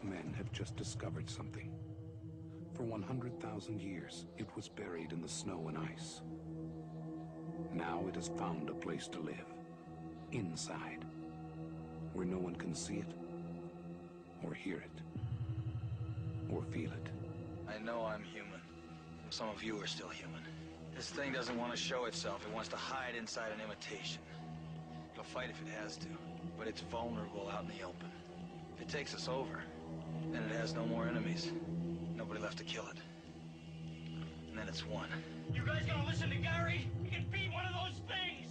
men have just discovered something. For 100,000 years, it was buried in the snow and ice. Now it has found a place to live. Inside. Where no one can see it, or hear it, or feel it. I know I'm human. Some of you are still human. This thing doesn't want to show itself. It wants to hide inside an imitation. It'll fight if it has to, but it's vulnerable out in the open. If it takes us over, then it has no more enemies. Nobody left to kill it. And then it's won. You guys gonna listen to Gary? He can beat one of those things!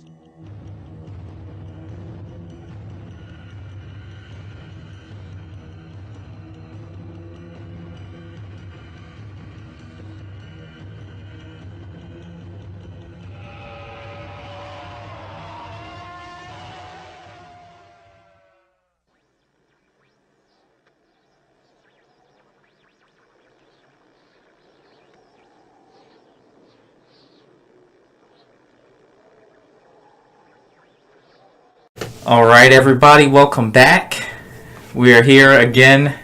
All right, everybody, welcome back. We are here again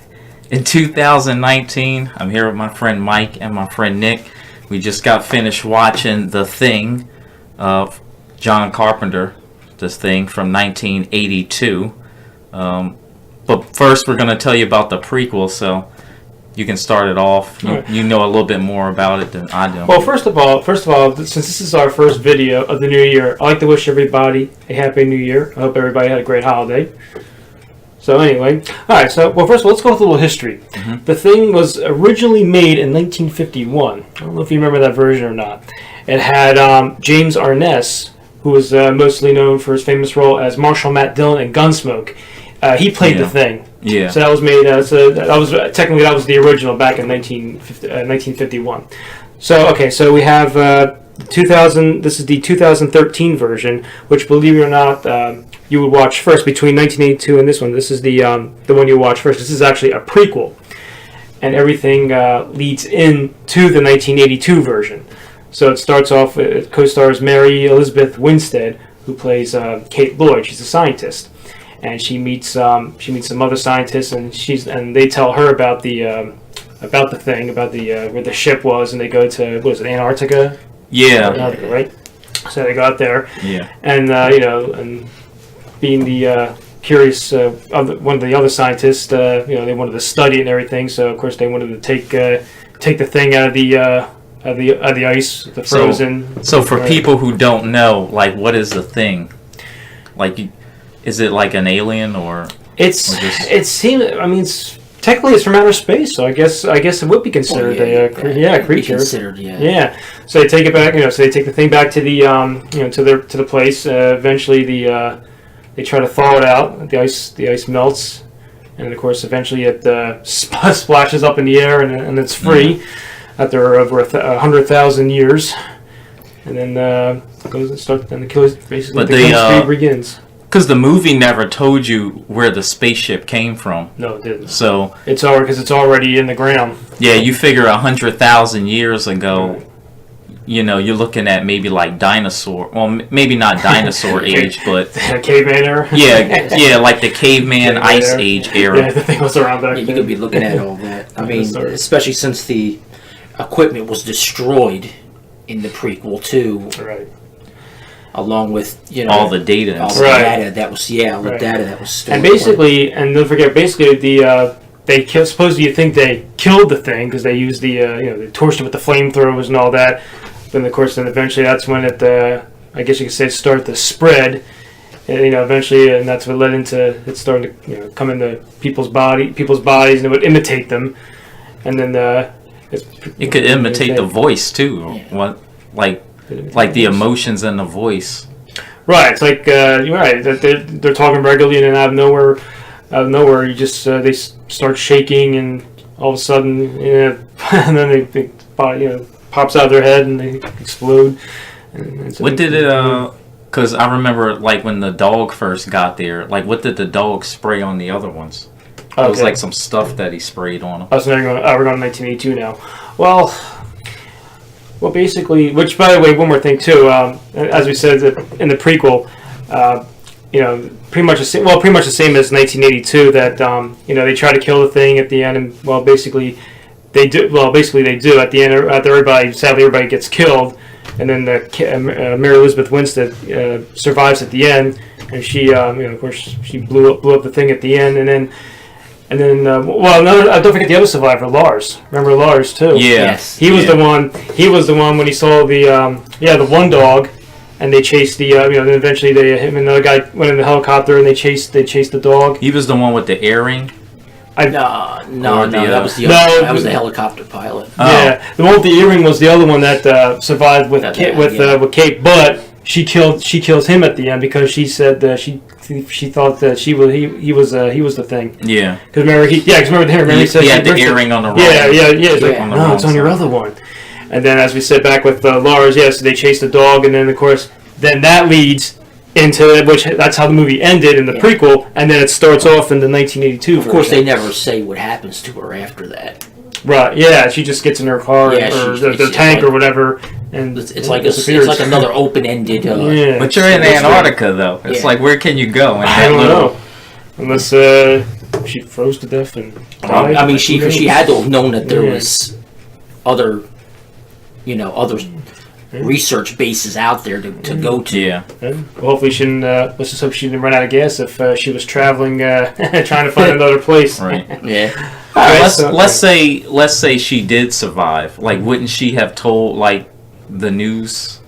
in 2019. I'm here with my friend Mike and my friend Nick. We just got finished watching The Thing of John Carpenter, this thing from 1982. But first, we're going to tell you about the prequel, so you can start it off. You know a little bit more about it than I do. Well, first of all, since this is our first video of the new year, I'd like to wish everybody a happy new year. I hope everybody had a great holiday. So anyway, all right. So first of all, let's go with a little history. Mm-hmm. The Thing was originally made in 1951. I don't know if you remember that version or not. It had James Arness, who was mostly known for his famous role as Marshal Matt Dillon in Gunsmoke. He played the Thing. Yeah. So that was made. That was the original back in 1951. So okay. So we have 2000. This is the 2013 version, which, believe it or not, you would watch first between 1982 and this one. This is the one you watch first. This is actually a prequel, and everything leads into the 1982 version. So it starts off. It co-stars Mary Elizabeth Winstead, who plays Kate Lloyd. She's a scientist. And she meets some other scientists, and they tell her about the Thing, about where the ship was, and they go to, what was it, Antarctica? Yeah. Antarctica, right? So they go out there. Yeah. And and being the curious one of the other scientists, they wanted to study it and everything. So of course they wanted to take the Thing out of the ice, the frozen. So for people who don't know, like, what is the Thing? Like. Is it like an alien or? It seems. I mean, technically it's from outer space, so I guess it would be considered a creature. Considered, yeah. Yeah. So they take it back. So they take the Thing back to the to the place. Eventually, they try to thaw it out. The ice melts, and of course, eventually it splashes up in the air, and it's free after over 100,000 years, and then goes and starts. Then the kills basically. The gun begins. Because the movie never told you where the spaceship came from. No, it didn't. So it's already in the ground. Yeah, you figure 100,000 years ago, you're looking at maybe like dinosaur. Well, maybe not dinosaur age, but caveman era. Yeah, like the caveman ice age era. Yeah, the thing was around back then. You could be looking at all that. I mean, especially since the equipment was destroyed in the prequel too. Right. Along with all the data, data that was data that was stolen. And basically, and don't forget, they supposedly you think they killed the Thing because they used they torched it with the flamethrowers and all that. Then of course, eventually that's when it I guess you could say started to spread. And, eventually, and that's what led into it starting to come into people's bodies, and it would imitate them, and then it could imitate the voice too. Yeah. Like the emotions in the voice. Right, it's like you're right. They're talking regularly, and then out of nowhere, you just they start shaking, and all of a sudden, and then they pops out of their head, and they explode. What did it? Because I remember, like, when the dog first got there, like, what did the dog spray on the other ones? It was like some stuff that he sprayed on them. Oh, so now we're going to 1982 now. Well, basically, which, by the way, one more thing, too. As we said in the prequel, pretty much the same as 1982. That they try to kill the thing at the end, and basically they do. Well, basically they do at the end. After everybody gets killed, and then Mary Elizabeth Winstead survives at the end, and she, of course, she blew up the thing at the end, and then. Don't forget the other survivor, Lars. Remember Lars too? Yeah. Yes. He was the one. He was the one when he saw the one dog, and they chased the. Then eventually him and another guy went in the helicopter and they chased the dog. He was the one with the earring. No, that was the helicopter pilot. Oh. Yeah, the one with the earring was the other one that survived with Kate, but she kills him at the end because she said that she thought that he was the thing. Yeah. Because remember he said he had the earring on the wrong. Yeah. It's like, on the no, wrong it's on your side. other one. And then as we said back with Lars, so they chased the dog, and then of course that leads into that's how the movie ended in the prequel, and then it starts off in the 1982 Of course, they never say what happens to her after that. Right, yeah, she just gets in her car or the tank or whatever, and it's like another open-ended. But you're in Antarctica, though. It's like, where can you go? I don't know, unless she froze to death and died. I mean, she had to have known that there was other research bases out there to go to. Yeah. Well, hopefully she didn't. Let's just hope she didn't run out of gas if she was traveling, trying to find another place. Right. Yeah. Let's say she did survive. Like, wouldn't she have told the news?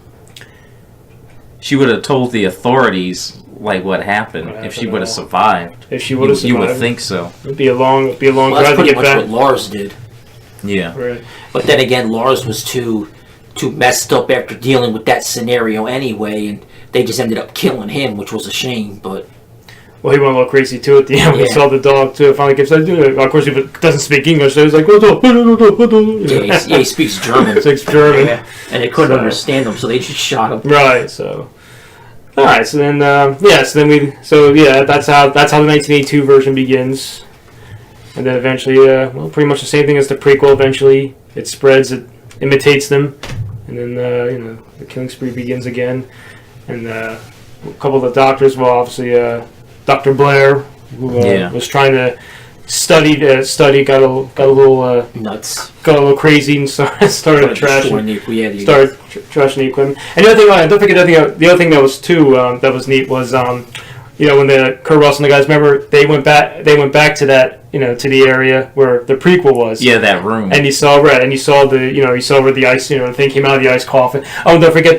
She would have told the authorities what happened if she would have survived. If she would have survived, you would think so. It'd be a long drive to get back. That's pretty much what Lars did. Yeah. Right. But then again, Lars was too messed up after dealing with that scenario anyway, and they just ended up killing him, which was a shame. But he went a little crazy too at the end when he saw the dog too. Finally kept saying, of course, he doesn't speak English, so he's like, he speaks German. And they couldn't understand him, so they just shot him. Right. So. All right. So then, that's how the 1982 version begins, and then eventually, pretty much the same thing as the prequel. Eventually, it spreads. It imitates them, and then the killing spree begins again, and a couple of the doctors, obviously Dr. Blair, who was trying to study, got a little nuts, got a little crazy, and started trashing the equipment. And the other thing, don't forget the other thing that was that was neat was when the Kurt Russell and the guys, remember they went back to that. To the area where the prequel was. Yeah, that room. And you saw where the ice, the thing came out of the ice coffin. Oh, and don't forget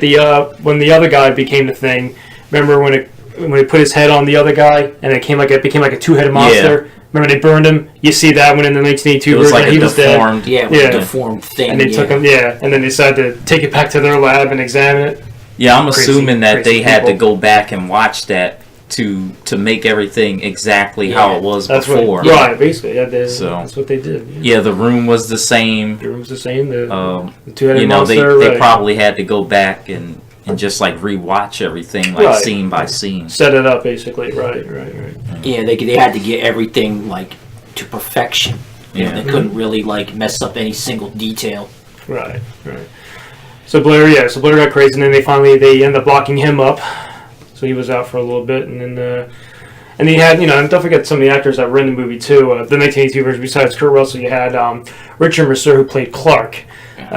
when the other guy became the thing. Remember when he put his head on the other guy and it became like a two-headed monster. Yeah. Remember they burned him. You see that one in the 1982 version. Like he was deformed. Yeah, it was a deformed thing. And they took him. Yeah, and then they decided to take it back to their lab and examine it. Yeah, I'm assuming that they had to go back and watch that. To make everything exactly how it was before. Right, basically. Yeah, that's what they did. Yeah, the room was the same. The room was the same. The two-headed monster. They probably had to go back and just rewatch everything scene by scene. Set it up, basically. Right. Yeah, they had to get everything to perfection. They couldn't really mess up any single detail. Right. So Blair got crazy, and then they end up locking him up. So he was out for a little bit, and then and you had and don't forget some of the actors that were in the movie too. The 1982 version, besides Kurt Russell, you had Richard Mercer, who played Clark.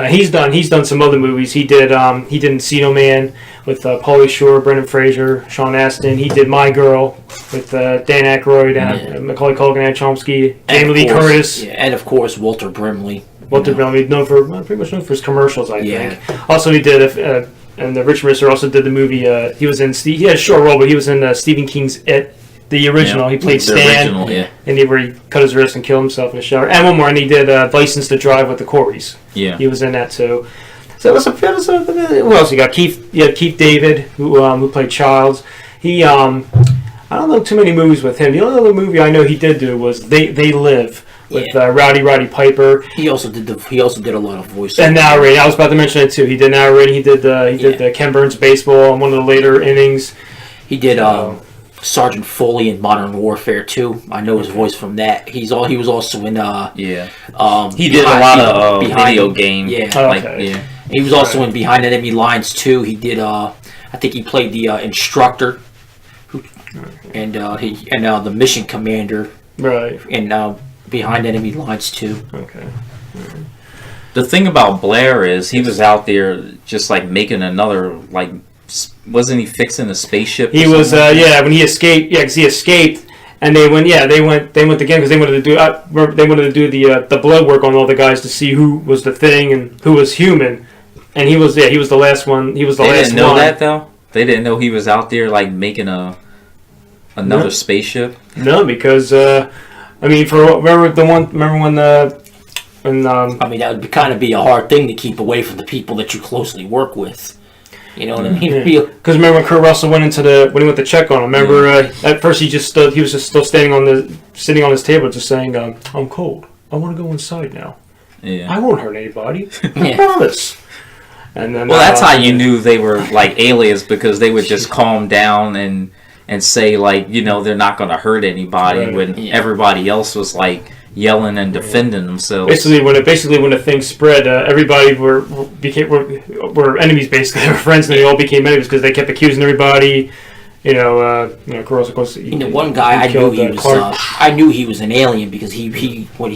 He's done some other movies. He did Encino Man with Pauly Shore, Brendan Fraser, Sean Astin. He did My Girl with Dan Aykroyd, Macaulay Culkin, Ed Chomsky, Jamie Lee Curtis, and of course Walter Brimley. Brimley, pretty much known for his commercials, I think. Also, he did. And Richard Mercer also did the movie. He had a short role, but he was in Stephen King's It, the original. He played Stan, where he cut his wrist and killed himself in the shower. And one more, and he did License to Drive with the Coreys. Yeah, he was in that too. So it was who else you got? Keith. You had Keith David, who played Childs. He I don't know too many movies with him. The only other movie I know he did do was They Live. With Rowdy Piper. He also did a lot of voice. And narrating. I was about to mention it too. He did narrating. He did the Ken Burns baseball in one of the later innings. He did Sergeant Foley in Modern Warfare 2. I know his voice from that. He was also in he did a lot of video game. Yeah. He was also in Behind Enemy Lines 2. He did I think he played the instructor who and the mission commander, Right. and behind enemy lines too. Okay. The thing about Blair is he was out there just like making another like. Wasn't he fixing a spaceship? He was. When he escaped. Yeah, because he escaped. And they went again because they wanted to do. They wanted to do the blood work on all the guys to see who was the thing and who was human. And he was the last one. He was the last one. They didn't know that though. They didn't know he was out there like making another spaceship. No, because remember when I mean, that would kind of be a hard thing to keep away from the people that you closely work with. You know what I mean? Because remember when Kurt Russell went to check on him. Remember at first he was just still sitting on his table, just saying, "I'm cold. I want to go inside now. Yeah. I won't hurt anybody. I promise." And then, well, that's how you knew they were like aliens, because they would just calm down and say like, you know, they're not going to hurt anybody when everybody else was like yelling and defending themselves. Basically, when the thing spread, everybody were enemies. Basically, they were friends, and they all became enemies because they kept accusing everybody. Girls, of course. One guy I knew he was an alien because he would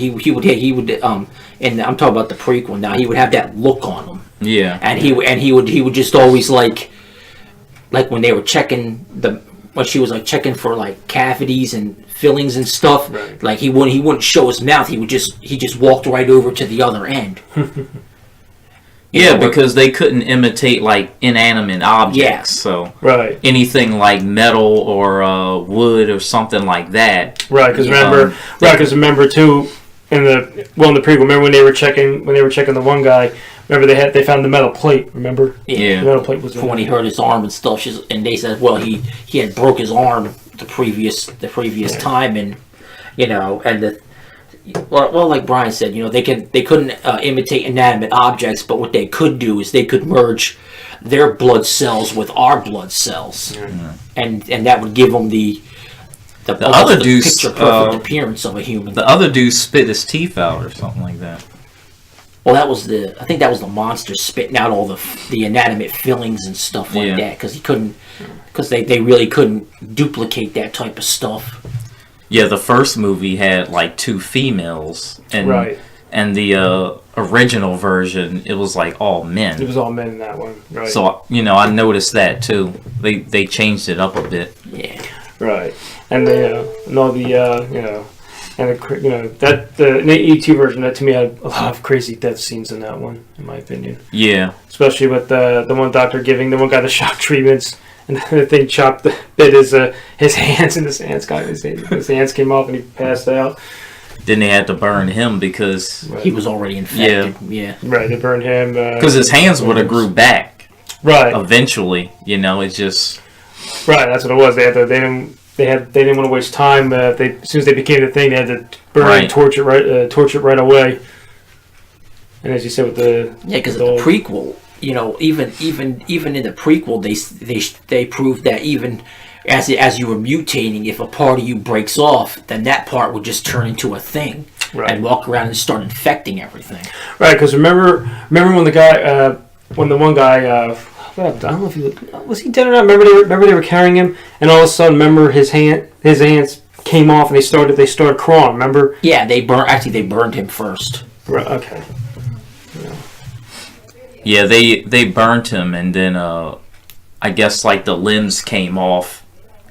and I'm talking about the prequel now. He would have that look on him. Yeah. And he would just always like when they were checking when she was like checking for like cavities and fillings and stuff. Right. Like he wouldn't show his mouth. He just walked right over to the other end. Because they couldn't imitate like inanimate objects. Yeah. So anything like metal or wood or something like that. Right. Because remember too in the prequel. Remember when they were checking the one guy. Remember they found the metal plate. Remember? Yeah. The metal plate was when he hurt his arm and stuff. And they said, well, he had broke his arm the previous time, and like Brian said, they couldn't imitate inanimate objects, but what they could do is they could merge their blood cells with our blood cells, and that would give them the other dude's picture perfect appearance of a human. The other dude spit his teeth out or something like that. Well, I think that was the monster spitting out all the inanimate fillings and stuff like that, because they really couldn't duplicate that type of stuff. Yeah, the first movie had like 2 females, and the original version it was like all men. It was all men in that one, right? So I noticed that too. They changed it up a bit. Yeah. Right, and the ET version, that to me had a lot of crazy death scenes in that one, in my opinion. Yeah. Especially with the one doctor giving the one guy the shock treatments, and the thing bit his hands, and his hands came off, and he passed out. Then they had to burn him because he was already infected. Yeah. Right. They burned him because his hands would have grew back. Right. Eventually, it's just. Right. That's what it was. They didn't want to waste time. As soon as they became the thing, they had to burn and torch it right away. And as you said with the because the prequel, even in the prequel, they proved that even as you were mutating, if a part of you breaks off, then that part would just turn into a thing and walk around and start infecting everything. Right. Because remember when the one guy. I don't know if was he dead or not. Remember they were carrying him, and all of a sudden, remember his hands came off, and they started crawling. Remember? Yeah, they burned him first. Right. Okay. Yeah, they burned him, and then I guess like the limbs came off,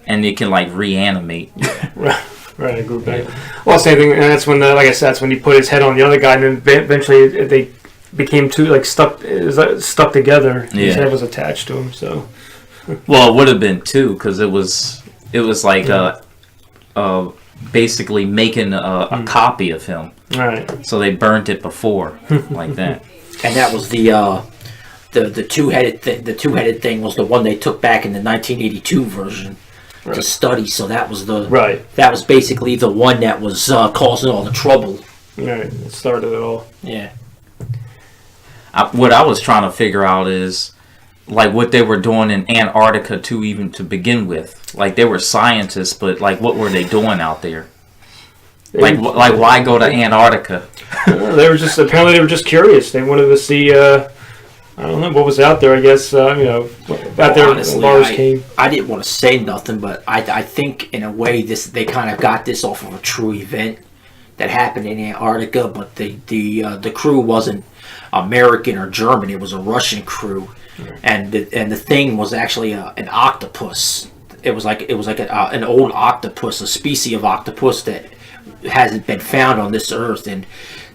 and it can like reanimate. Right. It grew back. Well, same thing, and that's when like I said, that's when he put his head on the other guy, and then eventually they became two stuck together. Yeah. His head was attached to him. So. Well, it would have been 2 because it was like basically making a copy of him. Right. So they burnt it before like that. And that was the two-headed thing. The two-headed thing was the one they took back in the 1982 version to study. So that was that was basically the one that was causing all the trouble. Right. It started it all. Yeah. What I was trying to figure out is like what they were doing in Antarctica to begin with. Like they were scientists, but like what were they doing out there? Like why go to Antarctica? They were just curious. They wanted to see I don't know what was out there. I guess out there. Honestly, Lars came. I didn't want to say nothing, but I think in a way they kind of got this off of a true event that happened in Antarctica, but the crew wasn't American or German; it was a Russian crew, and the thing was actually an octopus. It was like an old octopus, a species of octopus that hasn't been found on this earth, and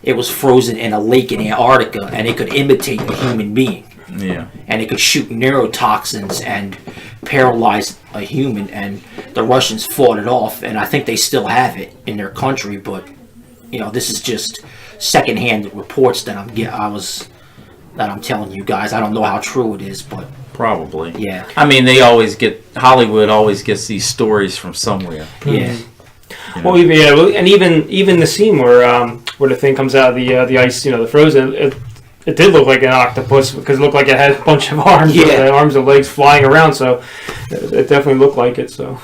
it was frozen in a lake in Antarctica, and it could imitate a human being. Yeah. And it could shoot neurotoxins and paralyze a human, and the Russians fought it off, and I think they still have it in their country, but this is just secondhand reports that I'm telling you guys. I don't know how true it is, but Probably. yeah. I mean, Hollywood always gets these stories from somewhere. Yeah. Well, and even the scene where the thing comes out of the ice, the frozen, it did look like an octopus because it looked like it had a bunch of arms, arms and legs flying around. So it definitely looked like it. So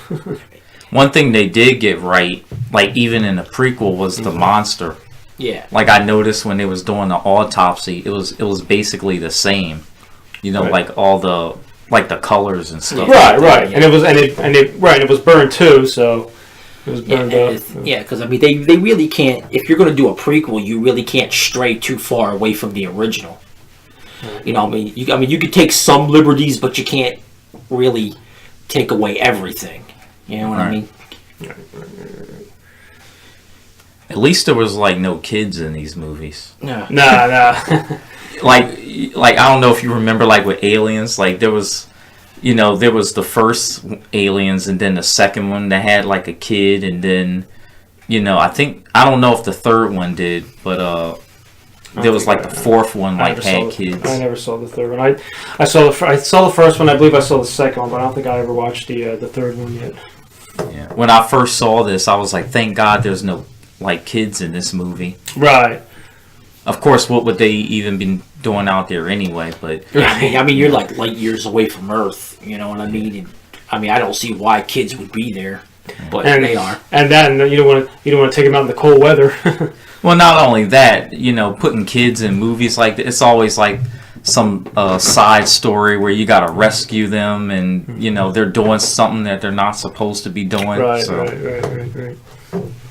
One thing they did get right, like even in the prequel, was the monster. Yeah. Like I noticed when they was doing the autopsy, it was basically the same. Right. Like all the colors and stuff. right, and it was burned too. So. It was burned up. Yeah, because I mean, they really can't. If you're going to do a prequel, you really can't stray too far away from the original. You could take some liberties, but you can't really take away everything. You know what I mean? At least there was like no kids in these movies. No. Nah. like I don't know if you remember, like with Aliens, like there was the first Aliens, and then the second one that had like a kid, and then I don't know if the third one did, but there was like the fourth one like had kids. I never saw the third one. I saw the first one. I believe I saw the second one, but I don't think I ever watched the third one yet. Yeah. When I first saw this, I was like, thank God there's no like kids in this movie. Right. Of course, what would they even been doing out there anyway? But I mean, you're like light years away from Earth. You know what I mean? And, I don't see why kids would be there, but they are. And then you don't want to take them out in the cold weather. Well, not only that, putting kids in movies like this, it's always like some side story where you got to rescue them, and they're doing something that they're not supposed to be doing. Right.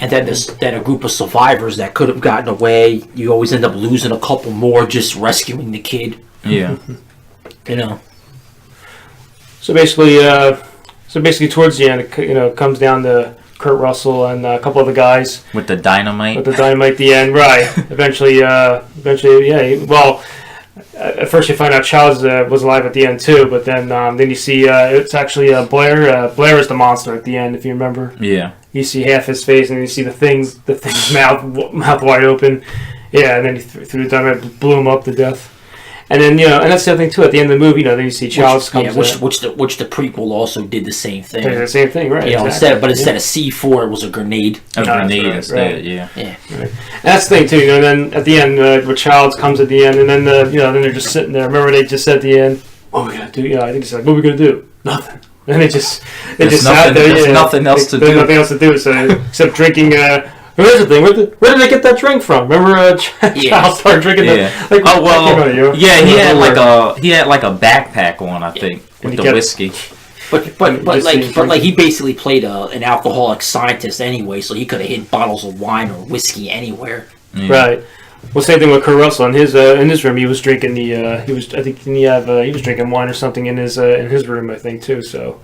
And then a group of survivors that could have gotten away, you always end up losing a couple more just rescuing the kid. Yeah. So basically, towards the end, it comes down to Kurt Russell and a couple of the guys with the dynamite. At the end, right? Eventually, yeah. Well, at first you find out Childs was alive at the end too, but then you see it's actually Blair. Blair is the monster at the end, if you remember. Yeah. You see half his face, and you see the thing's mouth wide open. Yeah, and then he threw the dynamite, blew him up to death. And then and that's the other thing too. At the end of the movie, then you see Childs comes. Which the prequel also did the same thing. Did the same thing, right? Exactly. Instead of C4, it was a grenade. A grenade instead, right. Yeah. Yeah. Right. And that's the thing too. And then at the end, where Childs comes at the end, and then then they're just sitting there. Remember, they just said at the end, "What are we gonna do?" I think it's like, "What are we gonna do?" Nothing. And they just sat there. There's nothing else to do. There's nothing else to do, so except drinking. Here's the thing. Where did they get that drink from? Remember, Childs started drinking that. Like, he had like a backpack on, I think, with the whiskey. But he basically played an alcoholic scientist anyway, so he could have hid bottles of wine or whiskey anywhere. Yeah. Right. Well, same thing with Kurt Russell. In his room, he was drinking he was drinking wine or something in his room, I think too. So.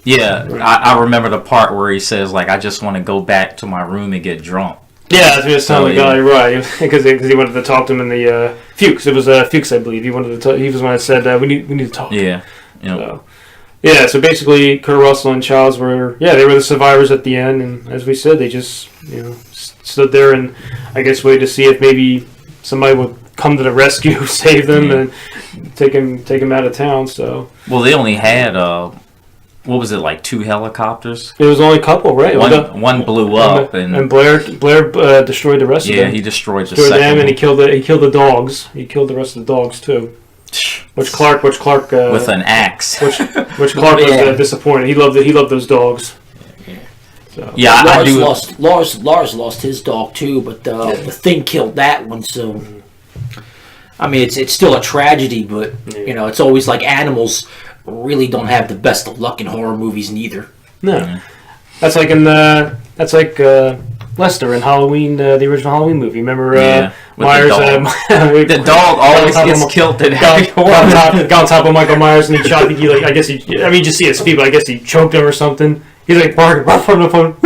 Yeah, I remember the part where he says, like, I just want to go back to my room and get drunk. Yeah, that's what he was telling the guy, right? Because he wanted to talk to him in the Fuchs. It was Fuchs, I believe. He wanted to talk. He was the one that said, "We need to talk." Yeah. So basically, Kurt Russell and Childs they were the survivors at the end, and as we said, they just stood there and I guess waited to see if maybe somebody would come to the rescue, save them, and take him out of town. So. Well, they only had what was it, like 2 helicopters? It was only a couple, right? One blew up, and Blair destroyed the rest of them. Yeah, he destroyed the second them, one. and he killed the dogs. He killed the rest of the dogs too. Which Clark with an axe. Which Clark was disappointed. He loved those dogs. So. Yeah, Lars lost his dog too, but the thing killed that one. So I mean, it's still a tragedy, but you know, it's always like animals really don't have the best of luck in horror movies neither. No, that's like Lester in Halloween, the original Halloween movie. Remember with Myers? The dog always gets killed in every horror. Got on top of Michael Myers and he shot. I guess he. I mean, you just see his feet, but I guess he choked him or something. He's like barking, from the phone.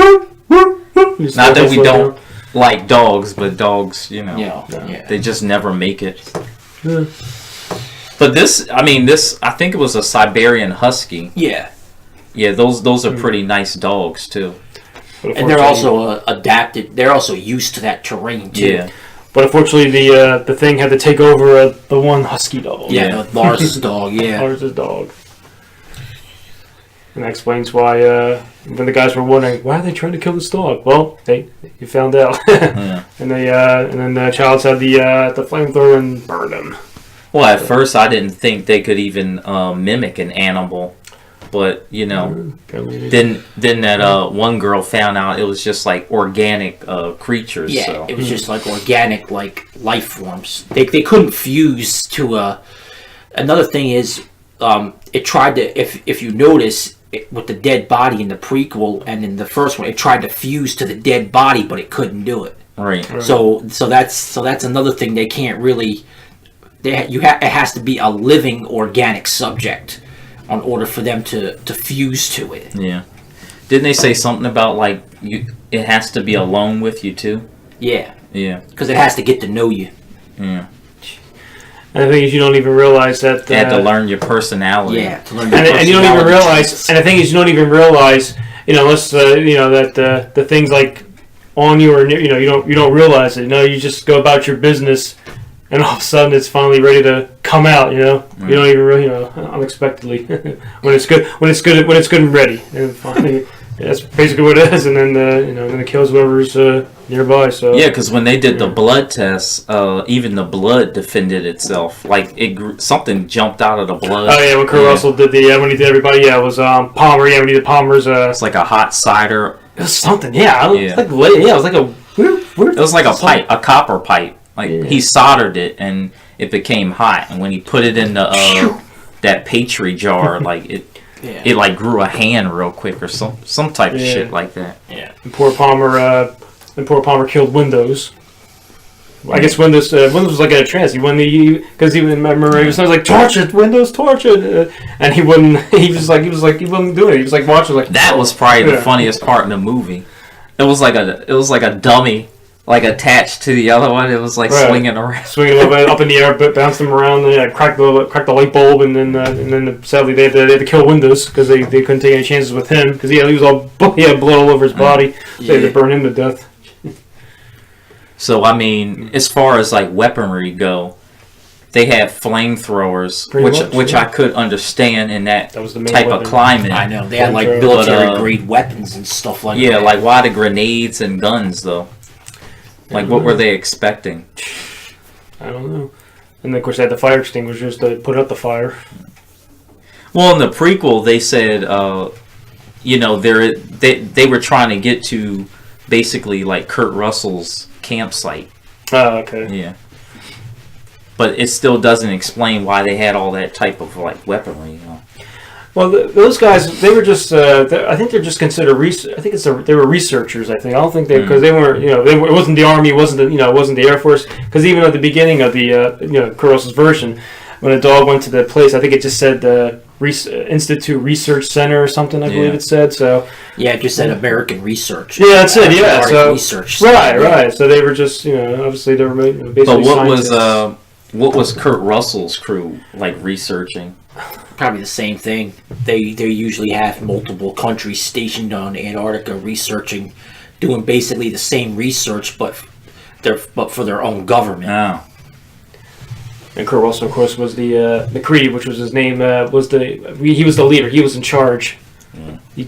Not that we don't like dogs, but dogs, you know, Yeah. they just never make it. Yeah. But this, I think it was a Siberian Husky. Yeah. Yeah, those are pretty nice dogs too. And they're also adapted. They're also used to that terrain too. Yeah. But unfortunately, the thing had to take over the one husky dog. Yeah, Lars's dog. Yeah. Lars's dog. And that explains why when the guys were wondering why are they trying to kill this dog. Well, you found out. Yeah. And then the Childs had the flamethrower and burned him. Well, at first I didn't think they could even mimic an animal, but you know, then that one girl found out it was just like organic creatures. Yeah, so. it was just like organic, like life forms. They couldn't fuse to a. Another thing is, it tried to. If you notice, with the dead body in the prequel and in the first one, it tried to fuse to the dead body, but it couldn't do it. Right. So that's another thing they can't really. It has to be a living organic subject in order for them to fuse to it. Yeah. Didn't they say something about like it has to be alone with you too? Yeah. Yeah. Because it has to get to know you. Yeah. And the thing is, you don't even realize that They had to learn your personality. Yeah. To learn your and you don't even personality realize. traits. And the thing is, you don't even realize. Unless that the things like on you or you don't realize it. You just go about your business. And all of a sudden, it's finally ready to come out. You don't even really, unexpectedly when it's good and ready. And finally, that's basically what it is. And then then it kills whoever's nearby. So Yeah, because when they did the blood tests, even the blood defended itself. Like something jumped out of the blood. Oh yeah, when Kurt Russell did when he did everybody, it was Palmer. Yeah, when he did Palmer's. It's like a hot cider. It was something. Yeah, Yeah. it was like a. It was like a pipe, a copper pipe. Like he soldered it and it became hot, and when he put it in the that Petri jar, like it like grew a hand real quick or some type of shit like that. Yeah. And poor Palmer killed Windows. I guess Windows was like in a trance. He remember he was like torch it, Windows, torch it, and he wouldn't. He wouldn't do it. He was like watching like That was probably the funniest part in the movie. It was like a dummy. Like attached to the other one, it was like swinging around, swinging a little bit up in the air, but bounced them around, and cracked the light bulb, and then sadly they had to kill Windows because they couldn't take any chances with him because he had blood all over his body. So they had to burn him to death. So I mean, as far as like weaponry go, they have flamethrowers, which I could understand in that was the main type weapon. of climate. I know they had like But, military grade weapons and stuff like that. Yeah, like why the grenades and guns though? Like what were they expecting? I don't know. And then, of course, they had the fire extinguishers to put out the fire. Well, in the prequel, they said, they were trying to get to basically like Kurt Russell's campsite. Oh, okay. Yeah. But it still doesn't explain why they had all that type of like weaponry. Well, those guys, they were just. I think they're just considered. I think they were researchers. I think. I don't think because they weren't. It wasn't the Army. It wasn't the. It wasn't the Air Force. Because even at the beginning of the Kurt Russell's version, when a dog went to the place, I think it just said Institute Research Center or something. I believe it said so. Yeah, it just said American Research. Yeah, that's it. Yeah, so research. Right. So they were just. Obviously they were basically. But scientists. what was Kurt Russell's crew like researching? Probably the same thing. They usually have multiple countries stationed on Antarctica researching, doing basically the same research, but for their own government. Oh. And Kurt Russell, of course, was the McCready, which was his name. He was the leader. He was in charge. Yeah. He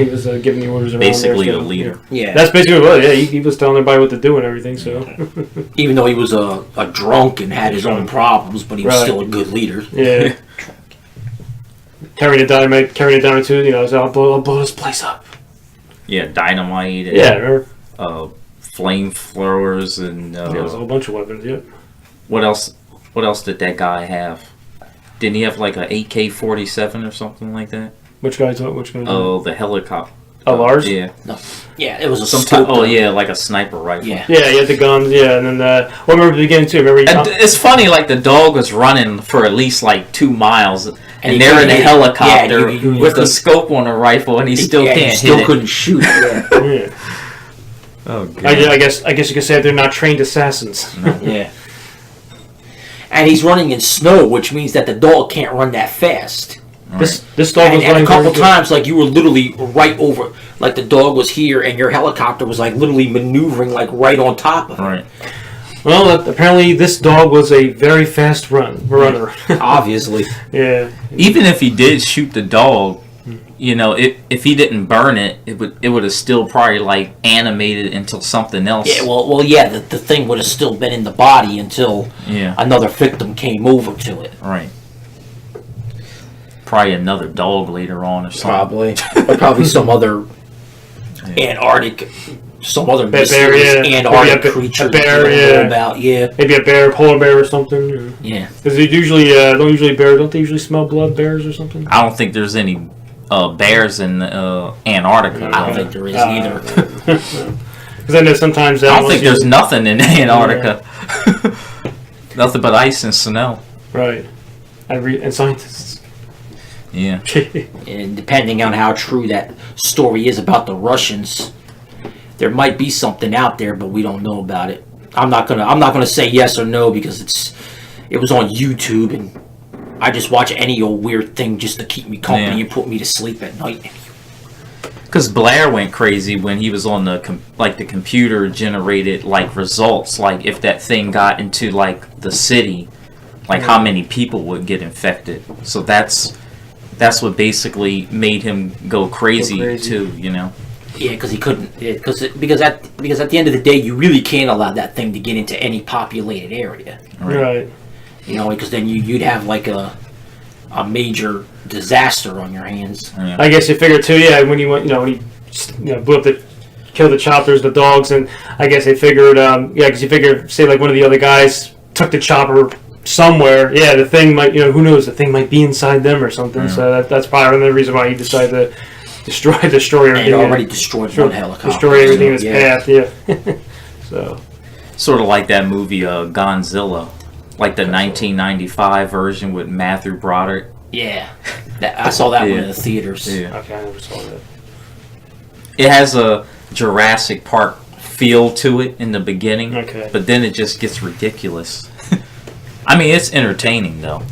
was giving the orders around. Basically there, the leader. Yeah. That's basically what it was. Yeah, he was telling everybody what to do and everything. So. Even though he was a drunk and had his own problems, but he was still a good leader. Yeah. Carrying the dynamite too. I'll blow this place up. Yeah, dynamite. And, Remember? flamethrowers and There was a whole bunch of weapons. Yeah. what else? what else did that guy have? Didn't he have like a AK-47 or something like that? Which guy's what? Which guy's Oh, the helicopter. Oh, Lars? Yeah. No. Yeah, it was a Sometime, scope. oh, yeah, like a sniper rifle. Yeah. Yeah, you had the guns, yeah, and then well, I remember the beginning too. Remember, And it's funny, like the dog was running for at least like 2 miles, and he they're in a couldn't- helicopter yeah, you with a couldn't- scope on a rifle, and he still Yeah, can't he still hit couldn't shoot. Yeah. yeah. it. Oh, God. I guess you could say they're not trained assassins. Yeah. And he's running in snow, which means that the dog can't run that fast. This dog was And running a couple very good. times, like you were literally right over, like the dog was here, and your helicopter was like literally maneuvering like right on top of it. Right. Well, apparently this dog was a very fast runner. Obviously. Yeah. Even if he did shoot the dog, you know, if he didn't burn it, it would have still probably like animated into something else. Yeah. Well. Yeah. The thing would have still been in the body until Yeah. another victim came over to it. Right. Probably another dog later on or something. Or probably some other Antarctic, some other Bear, mysterious yeah. Antarctic Maybe a creature bear, that we don't know yeah. about. Yeah. Maybe a bear, polar bear or something. Yeah. Because they usually don't they usually smell blood, bears or something? I don't think there's any bears in Antarctica. I don't think there is either. Because I know sometimes I don't think there's nothing in Antarctica. Nothing but ice and snow. Right. And scientists. Yeah. And depending on how true that story is about the Russians, there might be something out there, but we don't know about it. I'm not gonna say yes or no because it was on YouTube, and I just watch any old weird thing just to keep me company and put me to sleep at night. Because Blair went crazy when he was on the the computer generated like results, like if that thing got into like the city, like how many people would get infected. So that's what basically made him go crazy too, you know. Yeah, because he couldn't. Because at the end of the day, you really can't allow that thing to get into any populated area. Right. You know, because then you'd have like a major disaster on your hands. Yeah. I guess you figure too. Yeah, when he went, when he blew up killed the choppers, the dogs, and I guess they figured, because you figure, say like one of the other guys took the chopper somewhere. Yeah, the thing might, who knows? The thing might be inside them or something. Yeah. So that's probably another reason why he decided to destroy everything. And it already destroyed one helicopter. Destroy everything in his Yeah. path. Yeah. So. Sort of like that movie Godzilla, like the 1995 version with Matthew Broderick. Yeah, I saw that one in the theaters. Yeah. Okay, I never saw that. It has a Jurassic Park feel to it in the beginning, Okay. but then it just gets ridiculous. I mean, it's entertaining though.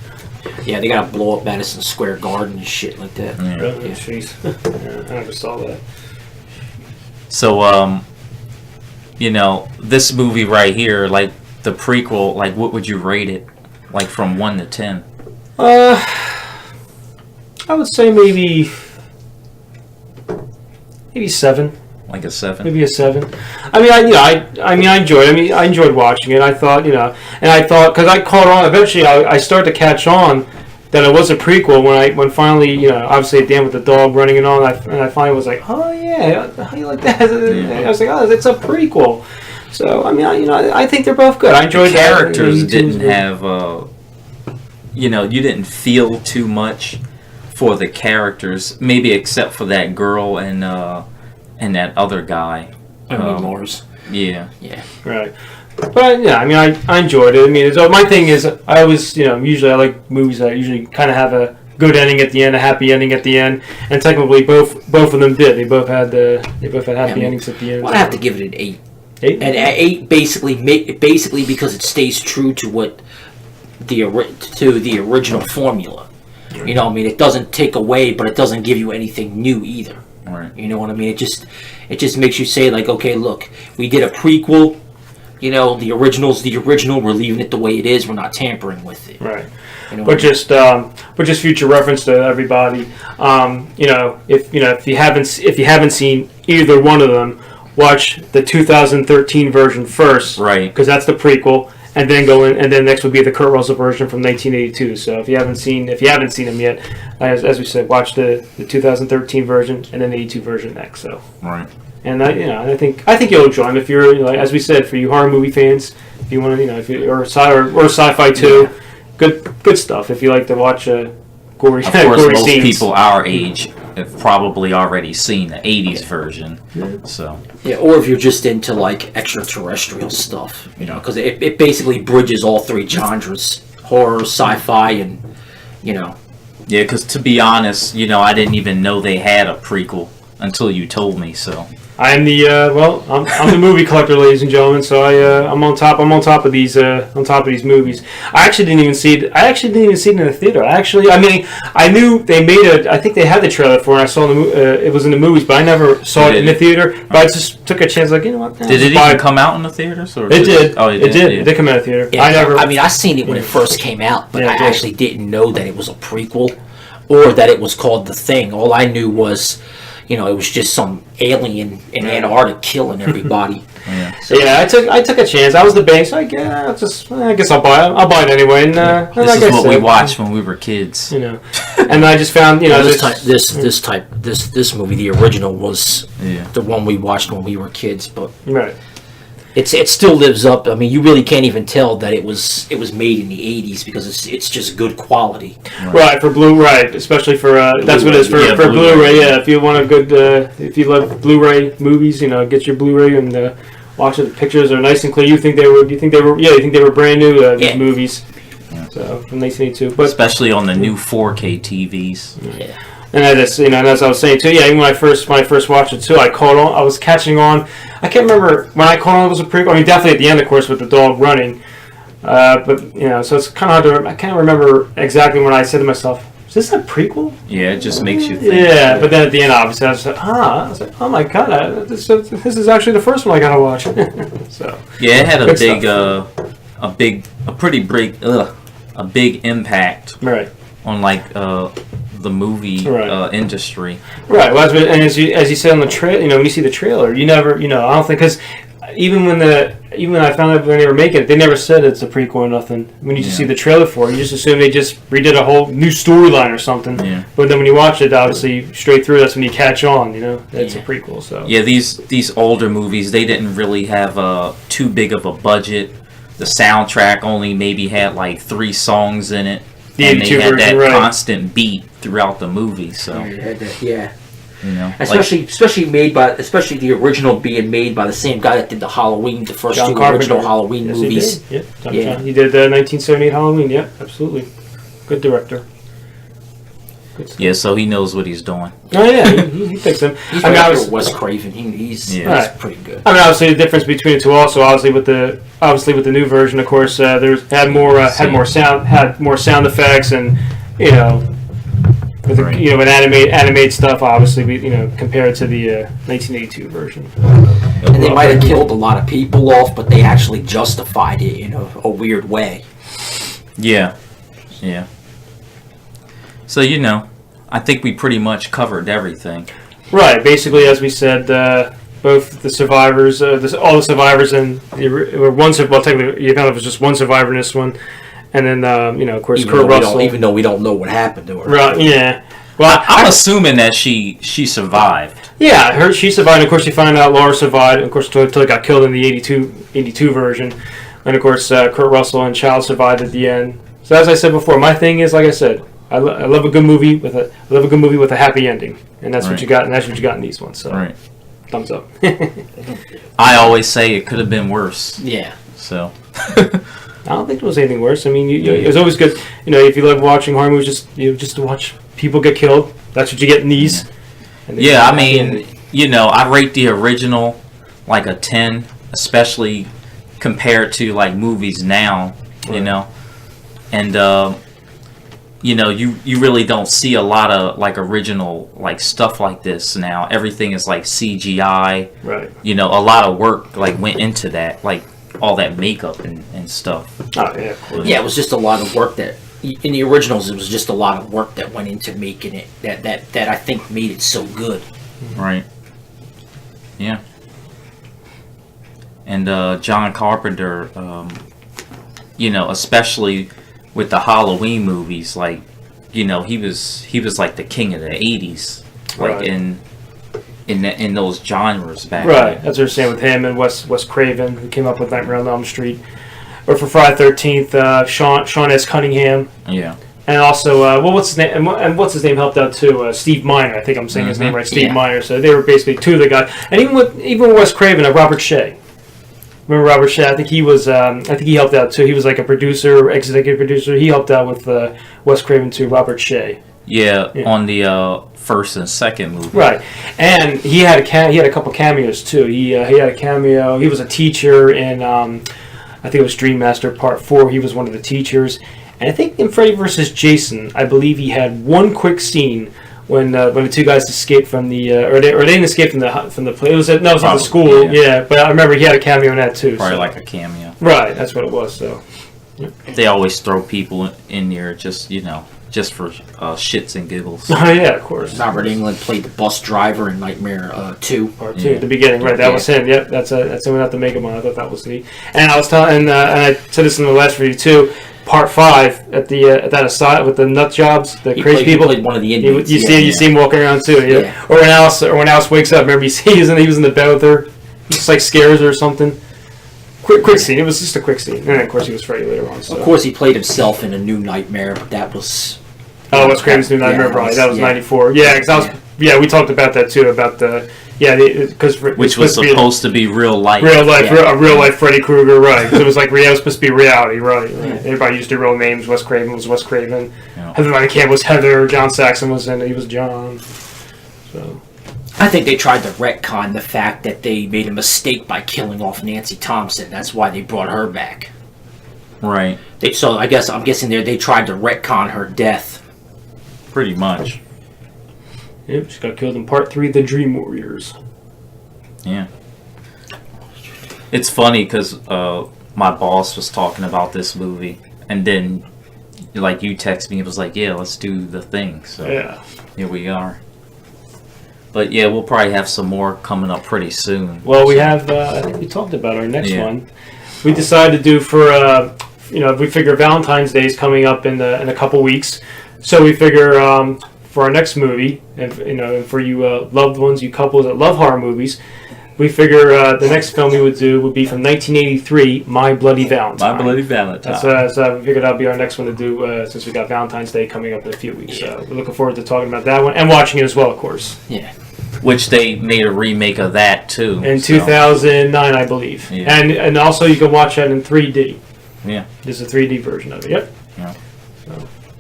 Yeah, they gotta blow up Madison Square Garden and shit like that. Yeah. Really? Jeez. Yeah, I never saw that. So, this movie right here, like the prequel, like what would you rate it? Like from 1 to 10? I would say maybe 7. Like a 7? Maybe a 7. I mean, I enjoyed. I enjoyed watching it. I thought, and I thought because I caught on. Eventually, I started to catch on that it was a prequel when finally, obviously at the end with the dog running and all. And I finally was like, oh yeah, how you like that? I was like, oh, it's a prequel. So I mean, I think they're both good. I enjoyed The characters that. didn't have, you didn't feel too much for the characters, maybe except for that girl and that other guy. Mars. Yeah. Yeah. Right. But yeah, I mean, I enjoyed it. I mean, my thing is, I always, usually I like movies that usually kind of have a good ending at the end, a happy ending at the end, and technically both of them did. They both had happy endings at the end. Well, I have to give it an 8. 8. And at 8, basically because it stays true to what the original formula. You know what I mean? It doesn't take away, but it doesn't give you anything new either. Right. You know what I mean? It just makes you say like, okay, look, we did a prequel. The original's the original. We're leaving it the way it is. We're not tampering with it. Right. You know But what I mean? just future reference to everybody. If you haven't seen either one of them, watch the 2013 version first. Right. Because that's the prequel. And then go in, and then next would be the Kurt Russell version from 1982. So if you haven't seen them yet, as we said, watch the 2013 version and then the 82 version next. So Right. and I think you'll enjoy them if you're as we said, for you horror movie fans. If If you want to, if you or sci-fi too, good stuff. If you like to watch gory, Of course, gory most scenes. people our age have probably already seen the 80s version. So, Yeah, or if you're just into like extraterrestrial stuff, because it basically bridges all three genres: horror, sci-fi, and yeah, because to be honest, I didn't even know they had a prequel until you told me, so. I'm the I'm the movie collector, ladies and gentlemen. So I'm on top of these movies. I actually didn't even see it. In the theater. I knew they made it. I think they had the trailer for it. I saw it was in the movies, but I never saw it in the theater. But I just took a chance, like, you know what? Did it even come out in the theaters? Or It did. Oh, it did. It did come out of the theater. Yeah, I seen it when it first came out, but Yeah, I it did. actually didn't know that it was a prequel or that it was called The Thing. All I knew was, it was just some alien in Antarctica killing everybody. So yeah, I took a chance. I was the bank, so I guess I'll buy it. I'll buy it anyway. And This like is I what we said, watched when we were kids. And I just found This movie, the original, was Yeah. the one we watched when we were kids, but right. it still lives up. I mean, you really can't even tell that it was made in the 80s because it's just good quality. Right, for right, especially for that's what it is for Yeah, for Blu-ray. Blu-ray. Yeah, if you want a good, if you love Blu-ray movies, get your Blu-ray and watch it. The pictures are nice and clear. You think they were brand new these Yeah. movies. So from 1982, but Especially on the new 4K TVs. Yeah. and as I was saying too, yeah, even when I first watched it too, I was catching on. I can't remember when I caught on it was a prequel. I mean, definitely at the end, of course, with the dog running. But so it's kind of hard to. I can't remember exactly when I said to myself, "Is this a prequel?" Yeah, it just makes you think. Yeah, but then at the end, obviously, I was like, "Oh my god, this is actually the first one I gotta watch." So Yeah, it had Good stuff. a big impact right, on like the movie Right. industry. right. Well, as you said on the trailer, when you see the trailer, you never, I don't think because even when I found out when they were making it, they never said it's a prequel or nothing. When you just see the trailer for it, you just assume they just redid a whole new storyline or something. Yeah. But then when you watch it, obviously straight through, that's when you catch on. It's a prequel. So Yeah, these older movies, they didn't really have too big of a budget. The soundtrack only maybe had like 3 songs in it, The and they 82 had that version, right. constant beat throughout the movie. So Yeah. like, Especially the original being made by the same guy that did the first John two Carpenter. original Halloween Yes, movies. He did. Yep. Yeah. He did the 1978 Halloween. Yep, absolutely. Good director. Good stuff. yeah, so he knows what he's doing. Oh yeah, he picks them. He's I mean, right I there was, with Wes Craven. He's Yeah. pretty good. I mean, obviously the difference between the two. Also, obviously with the new version, of course, had more sound effects, and with Right. with animated stuff. Obviously, compared to the 1982 version. And they might have killed a lot of people off, but they actually justified it in a weird way. Yeah. So I think we pretty much covered everything. Right. Basically, as we said, both the survivors, all the survivors, and technically, it was just one survivor in this one, and then of course, Kurt Russell. Even though we don't know what happened to her. Right. Yeah. Well, I'm assuming that she survived. yeah, she survived. Of course, you find out Laura survived. Of course, until got killed in the 82 version, and of course, Kurt Russell and Child survived at the end. So as I said before, my thing is, like I said, I love a good movie with a happy ending, and that's what Right. you got. And that's what you got in these ones. So, Right. thumbs up. I always say it could have been worse. Yeah. So I don't think there was anything worse. I mean, it was always good. If you love watching horror movies, just to watch people get killed. That's what you get in these. And then yeah, I happy ending. mean, I rate the original like a 10, especially compared to like movies now. And you really don't see a lot of like original like stuff like this now. Everything is like CGI. Right. A lot of work like went into that, like all that makeup and stuff. Oh yeah. Of course. Yeah, it was just a lot of work that in the originals. It was just a lot of work that went into making it. That I think made it so good. Right. Yeah. And John Carpenter, especially with the Halloween movies, like, he was like the king of the 80s, like Right. in those genres back Right, then. that's what we're saying with him and Wes Craven, who came up with Nightmare on Elm Street. or for Friday the 13th, Sean S. Cunningham. Yeah. And also, what's his name? And what's his name helped out too? Steve Miner. I think I'm saying his name right. Steve Miner. So they were basically two of the guys. And even with Wes Craven, Robert Shea. Remember Robert Shea? I think he was. I think he helped out too. He was like a producer, executive producer. He helped out with Wes Craven too. Robert Shea. Yeah, on the first and second movie. Right, and he had a couple cameos too. He had a cameo. He was a teacher in I think it was Dream Master Part 4. He was one of the teachers. And I think in Freddy vs. Jason, I believe he had one quick scene when the two guys escaped from the or they didn't escape from the place. It was at the school. Yeah, but I remember he had a cameo in that too. Probably like a cameo. Right, that's what it was. So they always throw people in there just for shits and giggles. Oh yeah, of course. Robert Englund played the bus driver in Nightmare 2. Part 2, at the beginning, right? That was him. Yep, that's someone at the Mega Man. I thought that was neat. And I was telling, and I said this in the last review too. Part 5 at that aside with the nut jobs, the crazy people. He played one of the inmates. You see him walking around too. Yeah. Or when Alice wakes up, remember he was in the bed with her, just like scares her or something. Quick scene. It was just a quick scene, and then, of course he was Freddy later on. So. Of course, he played himself in A New Nightmare, but that was. Oh, Wes Craven's New Nightmare, right? That was '94. Yeah, because we talked about that too. About which was supposed to be real life. A real life Freddy Krueger, right? Because it was like it was supposed to be reality, right? Everybody used their real names. Wes Craven was Wes Craven. Yeah. Heather Van Camp was Heather. John Saxon was in it. He was John. So. I think they tried to retcon the fact that they made a mistake by killing off Nancy Thompson. That's why they brought her back. Right. So I'm guessing they tried to retcon her death. Pretty much. Yep, she got killed in Part 3 of The Dream Warriors. Yeah. It's funny because my boss was talking about this movie, and then like you text me, it was like, yeah, let's do The Thing. So yeah, here we are. But yeah, we'll probably have some more coming up pretty soon. Well, we have. I think we talked about our next one. We decided to do for we figure Valentine's Day is coming up in a couple weeks, so we figure for our next movie, and for you loved ones, you couples that love horror movies, we figure the next film we would do would be from 1983, My Bloody Valentine. My Bloody Valentine. So we figured that'll be our next one to do since we got Valentine's Day coming up in a few weeks. So we're looking forward to talking about that one and watching it as well, of course. Yeah. Which they made a remake of that too. In 2009, I believe. Yeah. And also you can watch that in 3D. Yeah. There's a 3D version of it. Yep. Yeah.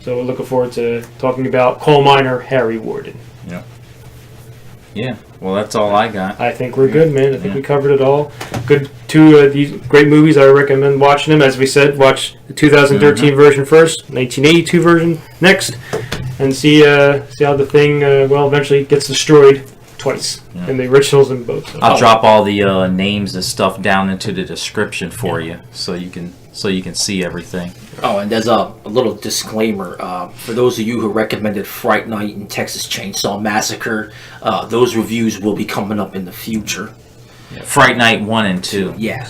So we're looking forward to talking about coal miner Harry Warden. Yeah. Yeah. Well, that's all I got. I think we're good, man. I think we covered it all. Good. Two these great movies. I recommend watching them. As we said, watch the 2013 version first, 1982 version next, and see how the thing eventually gets destroyed twice in the originals and both. So. I'll drop all the names and stuff down into the description for you, so you can see everything. Oh, and there's a little disclaimer for those of you who recommended Fright Night and Texas Chainsaw Massacre. Those reviews will be coming up in the future. Yeah. Fright Night 1 and 2. Yeah.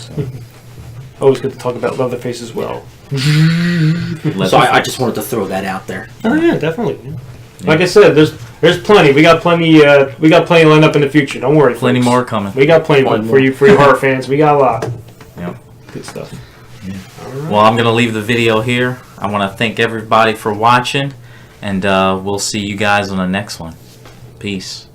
Always good to talk about Leatherface as well. So I just wanted to throw that out there. Oh yeah, definitely. Yeah. Like I said, there's plenty. We got plenty lined up in the future. Don't worry. Plenty folks. more coming. We got plenty more for you horror fans. We got a lot. Yep. Good stuff. Yeah. Right. Well, I'm gonna leave the video here. I want to thank everybody for watching, and we'll see you guys on the next one. Peace.